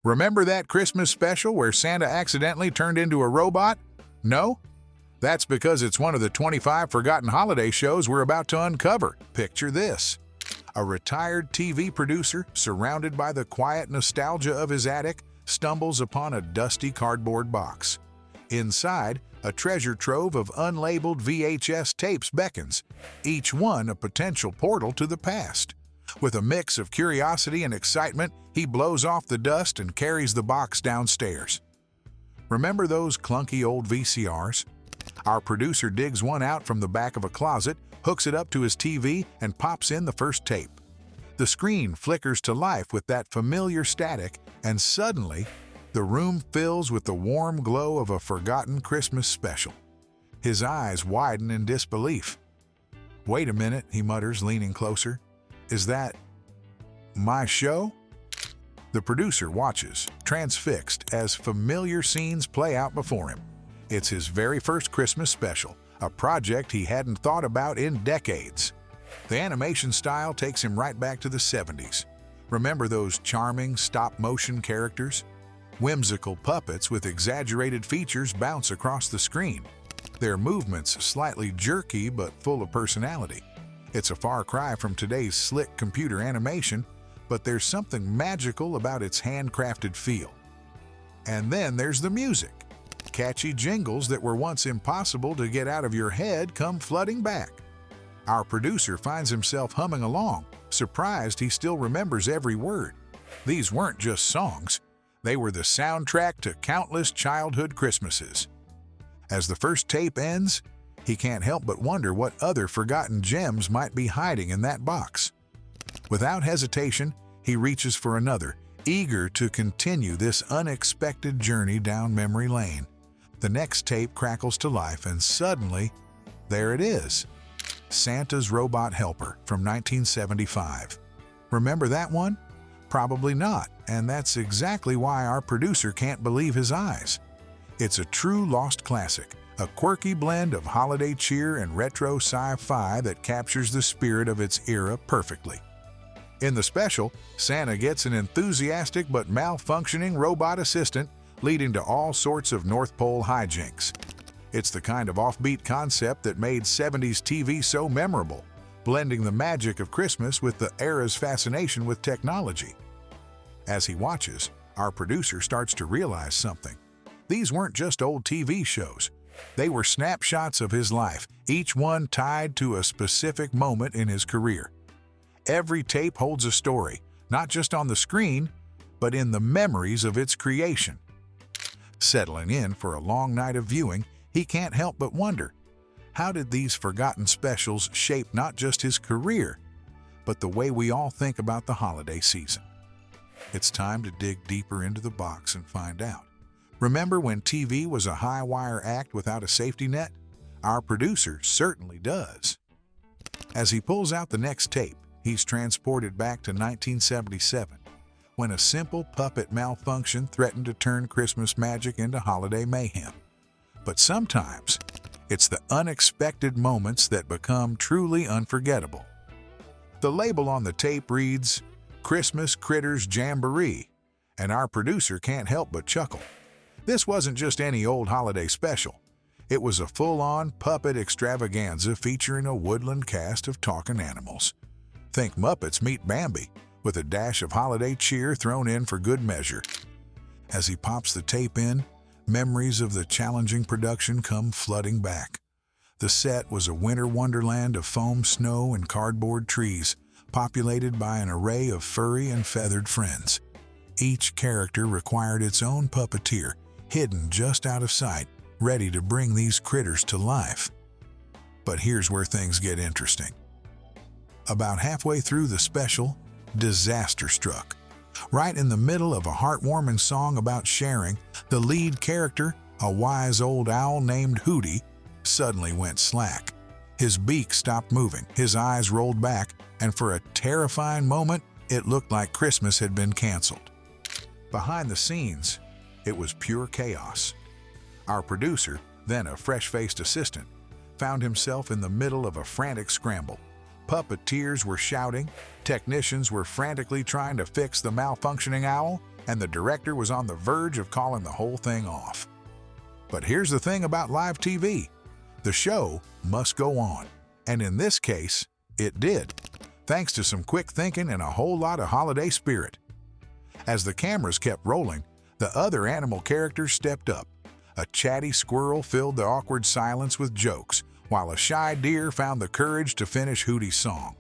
Remember that Christmas special where Santa accidentally turned into a robot? No? That's because it's one of the 25 forgotten holiday shows we're about to uncover. Picture this. A retired TV producer, surrounded by the quiet nostalgia of his attic, stumbles upon a dusty cardboard box. Inside, a treasure trove of unlabeled VHS tapes beckons, each one a potential portal to the past. With a mix of curiosity and excitement, he blows off the dust and carries the box downstairs. Remember those clunky old VCRs? Our producer digs one out from the back of a closet, hooks it up to his TV, and pops in the first tape. The screen flickers to life with that familiar static, and suddenly, the room fills with the warm glow of a forgotten Christmas special. His eyes widen in disbelief. "Wait a minute," he mutters, leaning closer. "Is that my show?" The producer watches, transfixed, as familiar scenes play out before him. It's his very first Christmas special, a project he hadn't thought about in decades. The animation style takes him right back to the 70s. Remember those charming stop-motion characters? Whimsical puppets with exaggerated features bounce across the screen. Their movements slightly jerky but full of personality. It's a far cry from today's slick computer animation, but there's something magical about its handcrafted feel. And then there's the music. Catchy jingles that were once impossible to get out of your head come flooding back. Our producer finds himself humming along, surprised he still remembers every word. These weren't just songs. They were the soundtrack to countless childhood Christmases. As the first tape ends, he can't help but wonder what other forgotten gems might be hiding in that box. Without hesitation, he reaches for another, eager to continue this unexpected journey down memory lane. The next tape crackles to life, and suddenly, there it is. Santa's Robot Helper from 1975. Remember that one? Probably not, and that's exactly why our producer can't believe his eyes. It's a true lost classic, a quirky blend of holiday cheer and retro sci-fi that captures the spirit of its era perfectly. In the special, Santa gets an enthusiastic but malfunctioning robot assistant, leading to all sorts of North Pole hijinks. It's the kind of offbeat concept that made 70s TV so memorable, blending the magic of Christmas with the era's fascination with technology. As he watches, our producer starts to realize something. These weren't just old TV shows. They were snapshots of his life, each one tied to a specific moment in his career. Every tape holds a story, not just on the screen, but in the memories of its creation. Settling in for a long night of viewing, he can't help but wonder, how did these forgotten specials shape not just his career, but the way we all think about the holiday season? It's time to dig deeper into the box and find out. Remember when TV was a high-wire act without a safety net? Our producer certainly does. As he pulls out the next tape, he's transported back to 1977, when a simple puppet malfunction threatened to turn Christmas magic into holiday mayhem. But sometimes, it's the unexpected moments that become truly unforgettable. The label on the tape reads, "Christmas Critters Jamboree," and our producer can't help but chuckle. This wasn't just any old holiday special. It was a full-on puppet extravaganza featuring a woodland cast of talking animals. Think Muppets Meet Bambi, with a dash of holiday cheer thrown in for good measure. As he pops the tape in, memories of the challenging production come flooding back. The set was a winter wonderland of foam snow and cardboard trees, populated by an array of furry and feathered friends. Each character required its own puppeteer, hidden just out of sight, ready to bring these critters to life. But here's where things get interesting. About halfway through the special, disaster struck. Right in the middle of a heartwarming song about sharing, the lead character, a wise old owl named Hooty, suddenly went slack. His beak stopped moving, his eyes rolled back, and for a terrifying moment, it looked like Christmas had been canceled. Behind the scenes, it was pure chaos. Our producer, then a fresh-faced assistant, found himself in the middle of a frantic scramble. Puppeteers were shouting, technicians were frantically trying to fix the malfunctioning owl, and the director was on the verge of calling the whole thing off. But here's the thing about live TV. The show must go on. And in this case, it did, thanks to some quick thinking and a whole lot of holiday spirit. As the cameras kept rolling, the other animal characters stepped up. A chatty squirrel filled the awkward silence with jokes, while a shy deer found the courage to finish Hootie's song.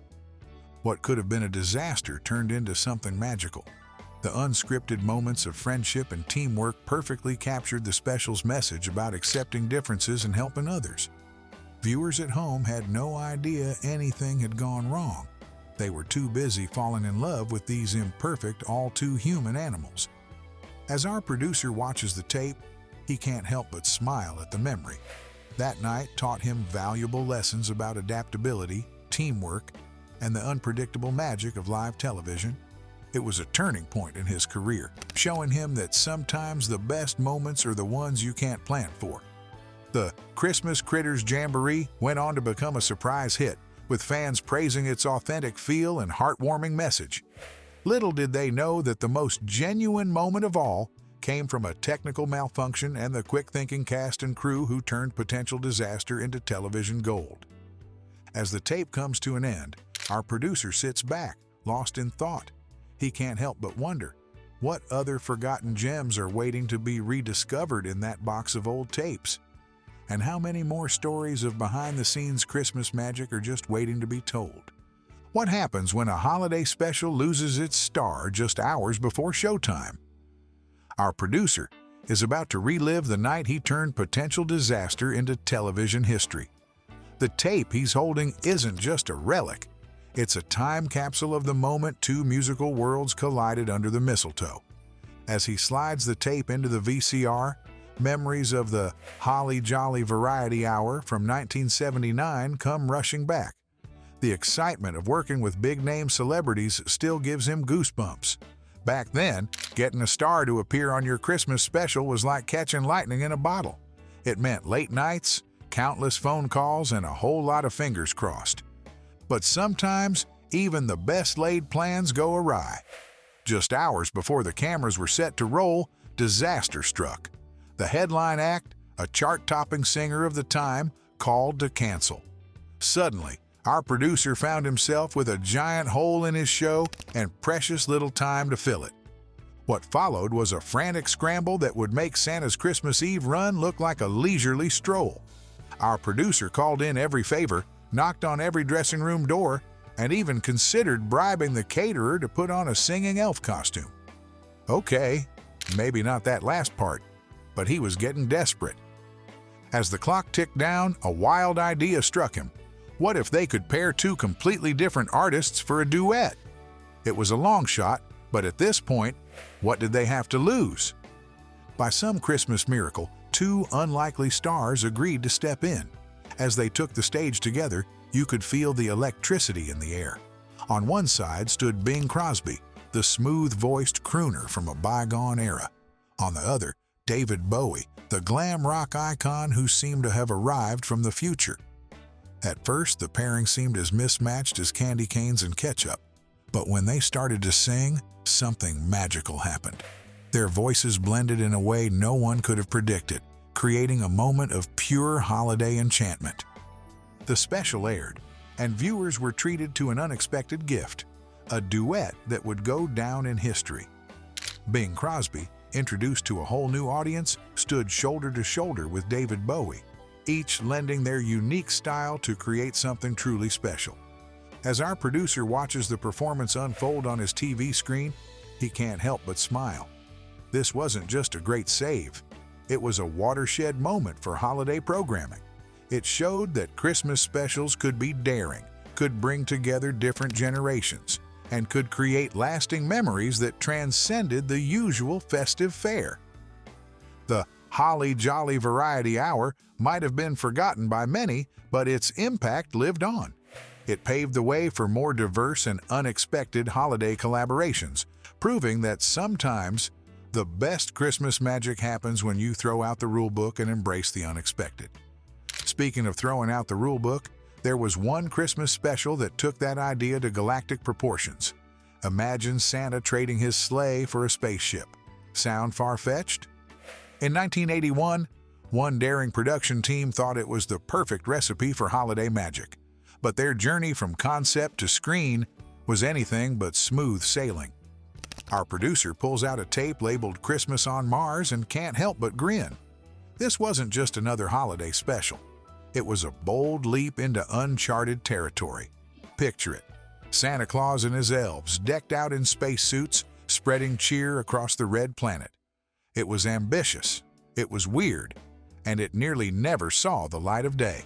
What could have been a disaster turned into something magical. The unscripted moments of friendship and teamwork perfectly captured the special's message about accepting differences and helping others. Viewers at home had no idea anything had gone wrong. They were too busy falling in love with these imperfect, all-too-human animals. As our producer watches the tape, he can't help but smile at the memory. That night taught him valuable lessons about adaptability, teamwork, and the unpredictable magic of live television. It was a turning point in his career, showing him that sometimes the best moments are the ones you can't plan for. The Christmas Critters Jamboree went on to become a surprise hit, with fans praising its authentic feel and heartwarming message. Little did they know that the most genuine moment of all came from a technical malfunction and the quick-thinking cast and crew who turned potential disaster into television gold. As the tape comes to an end, our producer sits back, lost in thought. He can't help but wonder, what other forgotten gems are waiting to be rediscovered in that box of old tapes? And how many more stories of behind-the-scenes Christmas magic are just waiting to be told? What happens when a holiday special loses its star just hours before showtime? Our producer is about to relive the night he turned potential disaster into television history. The tape he's holding isn't just a relic. It's a time capsule of the moment two musical worlds collided under the mistletoe. As he slides the tape into the VCR, memories of the Holly Jolly Variety Hour from 1979 come rushing back. The excitement of working with big-name celebrities still gives him goosebumps. Back then, getting a star to appear on your Christmas special was like catching lightning in a bottle. It meant late nights, countless phone calls, and a whole lot of fingers crossed. But sometimes, even the best-laid plans go awry. Just hours before the cameras were set to roll, disaster struck. The headline act, a chart-topping singer of the time, called to cancel. Suddenly, our producer found himself with a giant hole in his show and precious little time to fill it. What followed was a frantic scramble that would make Santa's Christmas Eve run look like a leisurely stroll. Our producer called in every favor, knocked on every dressing room door, and even considered bribing the caterer to put on a singing elf costume. Okay, maybe not that last part, but he was getting desperate. As the clock ticked down, a wild idea struck him. What if they could pair two completely different artists for a duet? It was a long shot, but at this point, what did they have to lose? By some Christmas miracle, two unlikely stars agreed to step in. As they took the stage together, you could feel the electricity in the air. On one side stood Bing Crosby, the smooth-voiced crooner from a bygone era. On the other, David Bowie, the glam rock icon who seemed to have arrived from the future. At first, the pairing seemed as mismatched as candy canes and ketchup. But when they started to sing, something magical happened. Their voices blended in a way no one could have predicted, creating a moment of pure holiday enchantment. The special aired, and viewers were treated to an unexpected gift, a duet that would go down in history. Bing Crosby, introduced to a whole new audience, stood shoulder to shoulder with David Bowie, each lending their unique style to create something truly special. As our producer watches the performance unfold on his TV screen, he can't help but smile. This wasn't just a great save. It was a watershed moment for holiday programming. It showed that Christmas specials could be daring, could bring together different generations, and could create lasting memories that transcended the usual festive fare. The Holly Jolly Variety Hour might have been forgotten by many, but its impact lived on. It paved the way for more diverse and unexpected holiday collaborations, proving that sometimes the best Christmas magic happens when you throw out the rulebook and embrace the unexpected. Speaking of throwing out the rulebook, There was one Christmas special that took that idea to galactic proportions. Imagine Santa trading his sleigh for a spaceship. Sound far-fetched? In 1981, one daring production team thought it was the perfect recipe for holiday magic. But their journey from concept to screen was anything but smooth sailing. Our producer pulls out a tape labeled Christmas on Mars and can't help but grin. This wasn't just another holiday special. It was a bold leap into uncharted territory. Picture it. Santa Claus and his elves, decked out in spacesuits, spreading cheer across the red planet. It was ambitious, it was weird, and it nearly never saw the light of day.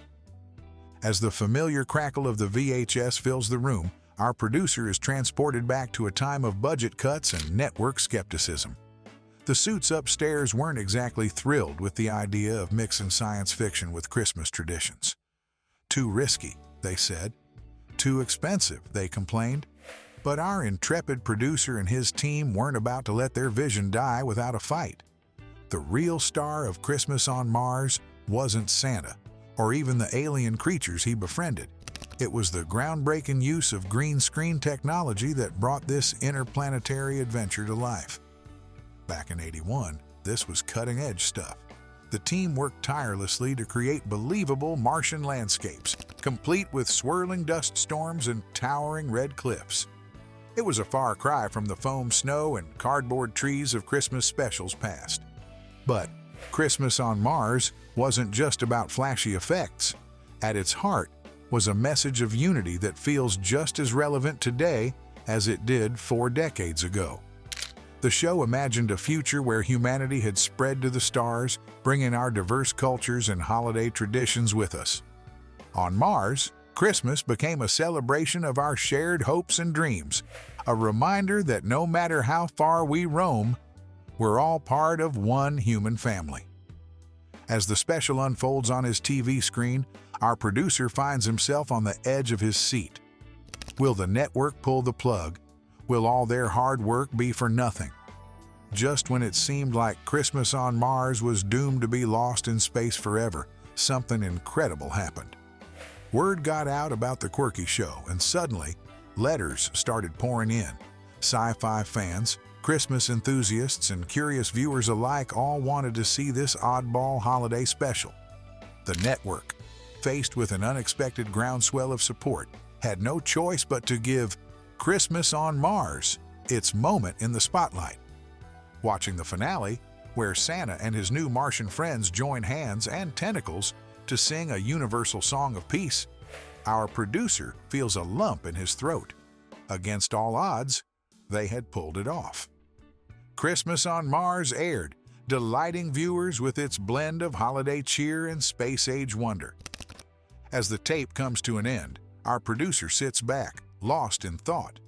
As the familiar crackle of the VHS fills the room, our producer is transported back to a time of budget cuts and network skepticism. The suits upstairs weren't exactly thrilled with the idea of mixing science fiction with Christmas traditions. Too risky, they said. Too expensive, they complained. But our intrepid producer and his team weren't about to let their vision die without a fight. The real star of Christmas on Mars wasn't Santa, or even the alien creatures he befriended. It was the groundbreaking use of green screen technology that brought this interplanetary adventure to life. Back in '81, this was cutting-edge stuff. The team worked tirelessly to create believable Martian landscapes, complete with swirling dust storms and towering red cliffs. It was a far cry from the foam snow and cardboard trees of Christmas specials past. But Christmas on Mars wasn't just about flashy effects. At its heart was a message of unity that feels just as relevant today as it did 4 decades ago. The show imagined a future where humanity had spread to the stars, bringing our diverse cultures and holiday traditions with us. On Mars, Christmas became a celebration of our shared hopes and dreams, a reminder that no matter how far we roam, we're all part of one human family. As the special unfolds on his TV screen, our producer finds himself on the edge of his seat. Will the network pull the plug? Will all their hard work be for nothing? Just when it seemed like Christmas on Mars was doomed to be lost in space forever, something incredible happened. Word got out about the quirky show, and suddenly, letters started pouring in. Sci-fi fans, Christmas enthusiasts, and curious viewers alike all wanted to see this oddball holiday special. The network, faced with an unexpected groundswell of support, had no choice but to give Christmas on Mars its moment in the spotlight. Watching the finale, where Santa and his new Martian friends join hands and tentacles to sing a universal song of peace, our producer feels a lump in his throat. Against all odds, they had pulled it off. Christmas on Mars aired, delighting viewers with its blend of holiday cheer and space-age wonder. As the tape comes to an end, our producer sits back, lost in thought.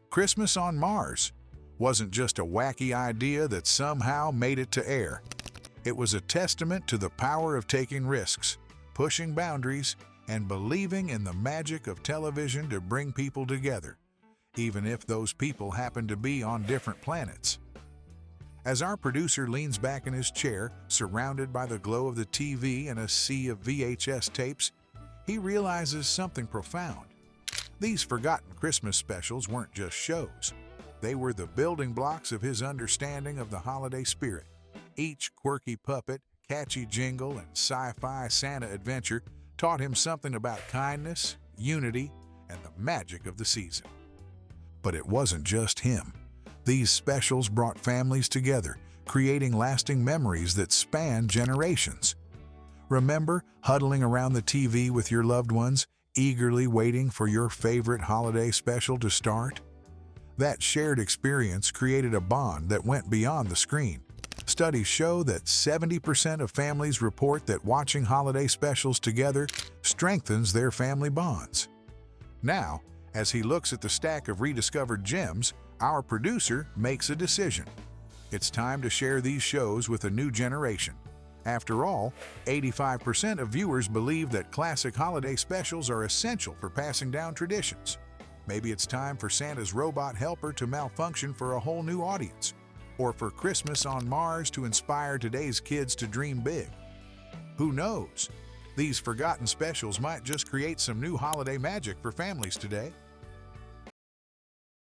Christmas on Mars wasn't just a wacky idea that somehow made it to air. It was a testament to the power of taking risks, pushing boundaries, and believing in the magic of television to bring people together, even if those people happen to be on different planets. As our producer leans back in his chair, surrounded by the glow of the TV and a sea of VHS tapes, he realizes something profound. These forgotten Christmas specials weren't just shows. They were the building blocks of his understanding of the holiday spirit. Each quirky puppet, catchy jingle, and sci-fi Santa adventure taught him something about kindness, unity, and the magic of the season. But it wasn't just him. These specials brought families together, creating lasting memories that span generations. Remember huddling around the TV with your loved ones, eagerly waiting for your favorite holiday special to start? That shared experience created a bond that went beyond the screen. Studies show that 70% of families report that watching holiday specials together strengthens their family bonds. Now, as he looks at the stack of rediscovered gems, our producer makes a decision. It's time to share these shows with a new generation. After all, 85% of viewers believe that classic holiday specials are essential for passing down traditions. Maybe it's time for Santa's robot helper to malfunction for a whole new audience, or for Christmas on Mars to inspire today's kids to dream big. Who knows? These forgotten specials might just create some new holiday magic for families today.